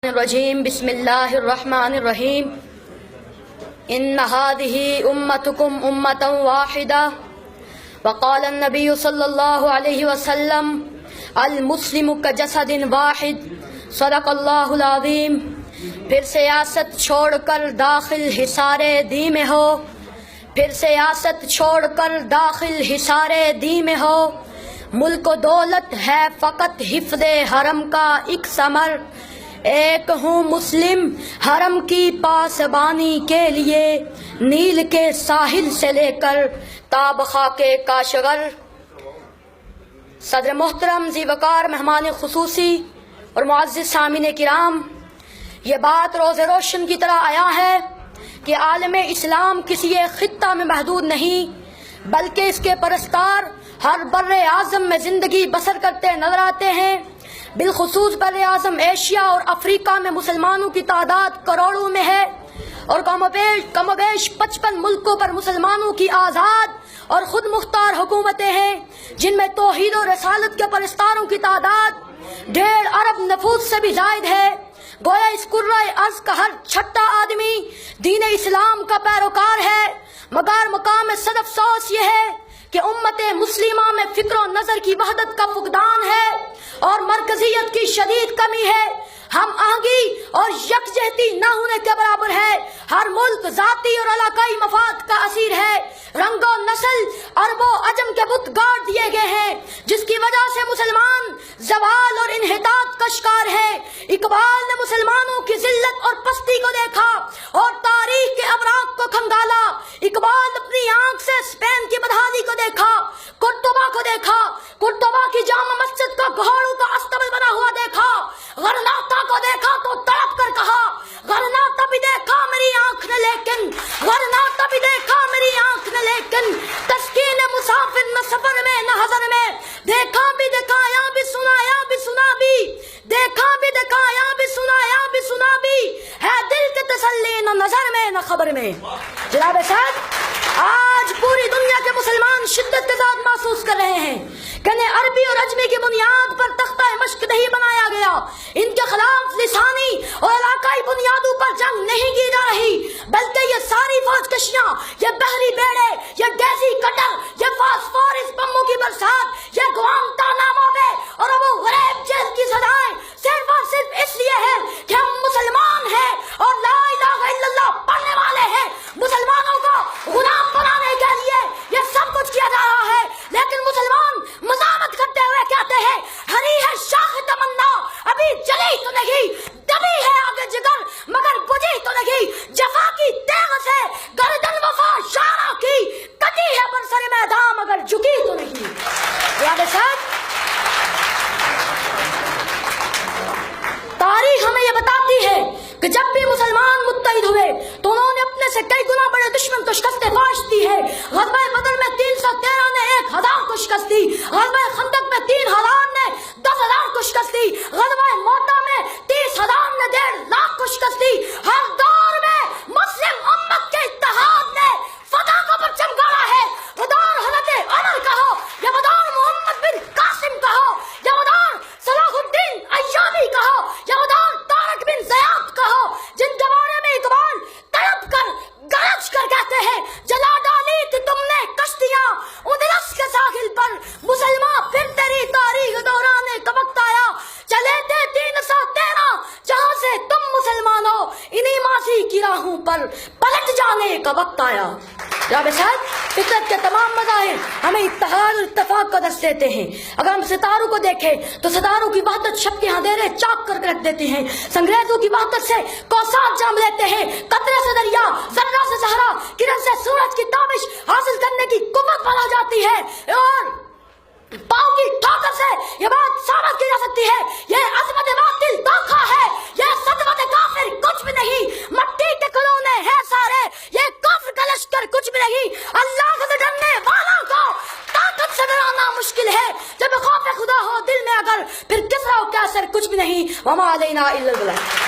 الرجیم بسم اللہ الرحمن الرحیم ان هذه امتکم امتا واحدہ وقال النبی صلی اللہ علیہ وسلم المسلم کجسد واحد صدق اللہ العظیم۔ پھر سیاست چھوڑ کر داخل حصار دی میں ہو، پھر سیاست چھوڑ کر داخل حصار دی میں ہو، ملک و دولت ہے فقط حفظ حرم کا ایک ثمر، ایک ہوں مسلم حرم کی پاسبانی کے لیے، نیل کے ساحل سے لے کر تاب خاک کاشغر۔ صدر محترم ذی وقار مہمان خصوصی اور معزز سامعین کرام، یہ بات روز روشن کی طرح آیا ہے کہ عالم اسلام کسی ایک خطہ میں محدود نہیں، بلکہ اس کے پرستار ہر بر اعظم میں زندگی بسر کرتے نظر آتے ہیں۔ بالخصوص بر اعظم ایشیا اور افریقہ میں مسلمانوں کی تعداد کروڑوں میں ہے، اور کم و بیش 55 ملکوں پر مسلمانوں کی آزاد اور خود مختار حکومتیں ہیں، جن میں توحید و رسالت کے پرستاروں کی تعداد 1.5 ارب نفوس سے بھی زائد ہے۔ گویا اس کرۂ ارض کا ہر چھٹا آدمی دین اسلام کا پیروکار ہے، مگر مقام صد افسوس یہ ہے کہ امت مسلمہ میں فکر و نظر کی وحدت کا فقدان ہے اور مرکزیت کی شدید کمی ہے۔ ہم آہنگی اور یکجہتی نہ ہونے کے برابر ہے۔ ہر ملک ذاتی اور علاقائی مفاد کا اسیر ہے۔ رنگ و نسل عرب و عجم کے بت گاڑ دیے گئے ہیں، جس کی وجہ سے مسلمان زوال اور انحطاط کا شکار ہے۔ اقبال نے مسلمانوں کی ذلت اور پستی کو دیکھا اور تاریخ کے اوراق کو کھنگالا۔ اقبال اپنی آنکھ سے اسپین کی بدحالی کو دیکھا، قرطبہ کو دیکھا، قرطبہ کی جامع مسجد کا گھوڑوں کا استبل بنا ہوا دیکھا، غرناطہ کو دیکھا تو تڑپ کر کہا غرناطہ بھی دیکھا میری آنکھ نے لیکن، غرناطہ بھی دیکھا میری آنکھ نے لیکن، تسکین مسافر نہ سفر میں نہ حضر میں، دیکھا بھی دکھایا بھی سنایا بھی سنا بھی، دیکھا بھی دکھایا بھی سنایا بھی سنا بھی، ہے دل کی تسلی نہ نظر میں نہ خبر میں۔ جناب صاحب، آج پوری دنیا کے مسلمان شدت کے ساتھ محسوس کر رہے ہیں کہ انہیں عربی اور عجمی کی بنیاد پر تختہ مشق نہیں بنایا گیا، ان کے خلاف لسانی اور علاقائی بنیادوں پر جنگ نہیں کی جا رہی، بلکہ یہ ساری فوج کشیاں، یہ بحری بیڑے، یہ ڈیزی کٹر، یہ فاسفورس بموں کی برسات، یہ گوانتانامو بے اور ابو غریب جیل کی سزائیں صرف اور صرف اس لیے ہے کہ ہم مسلمان ہیں اور لا الہ الا اللہ پڑھنے والے ہیں۔ مسلمانوں کو غلام بنانے کے لیے یہ سب کچھ کیا جا رہا ہے، لیکن مسلمان مزاحمت کرتے ہوئے کہتے ہیں ہری ہے شاخ تمنا ابھی جلی تو نہیں، دبی ہے آگے جگر مگر بجھی تو نہیں، جفا کی تیغ سے گردن وفا شارہ کی کٹی ہے برسر میدان مگر جھکی تو نہیں۔ یاد صاحب، تاریخ ہمیں یہ بتاتی ہے کہ جب بھی مسلمان متحد ہوئے تو انہوں نے اپنے سے کئی گنا بڑے دشمن کو شکست فاش دی ہے۔ غزوہ بدر میں 313 نے 1000 کو شکست دی، غزوہ خندق میں 3000 نے 10,000 کو شکست دی، غزوہ موتا میں 30,000 نے 1.5 لاکھ کو شکست دی۔ ہر دور میں مسلم امت کے اتحاد نے فتح کا پرچم گاڑا ہے۔ وہ دور حضرت عمر کا ہو یا وہ دور محمد بن قاسم کا ہو یا وہ دور صلاح الدین ایوبی کا ہو یا وہ دور طارق بن زیاد کا ہو، جن کے بارے میں اقبال تڑپ کر گرج کر کہتے ہیں جلا ڈالی تھی تم نے کشتیاں اندلس کے ساحل پر، مسلمان پھر تیری تاریخ دوران کا وقت آیا، چلے تھے 313 جہاں سے تم مسلمان ہو، انہی ماضی کی راہوں پر پلٹ جانے کا وقت آیا۔ جناب صاحب، فطرت کے تمام مظاہر ہمیں اتحاد اور اتفاق کا درس دیتے ہیں۔ اگر ہم ستاروں کو دیکھیں تو ستاروں کی وحدت شب کے اندھیرے چاک کر کے رکھ دیتے ہیں، سنگریزوں کی وحدت سے کوثر جام لیتے ہیں، قطرے سے دریا، ذرہ سے صحرا، کرن سے سورج کی تابش حاصل کرنے کی قوت بنا جاتی ہے، اور پاؤں کی ٹھوکر سے یہ بات ثابت کی جا سکتی ہے یہ عظمت باطل دھوکہ ہے، یہ صدمت کافر کچھ بھی نہیں، مٹی کے کھلونے ہیں سارے، یہ کفر کا لشکر کچھ بھی نہیں، اللہ سے ڈرنے والوں کو طاقت سے ڈرانا مشکل ہے، جب خوف خدا ہو دل میں اگر پھر کسرا و کیسر کچھ بھی نہیں، وما علینا الا البلاغ۔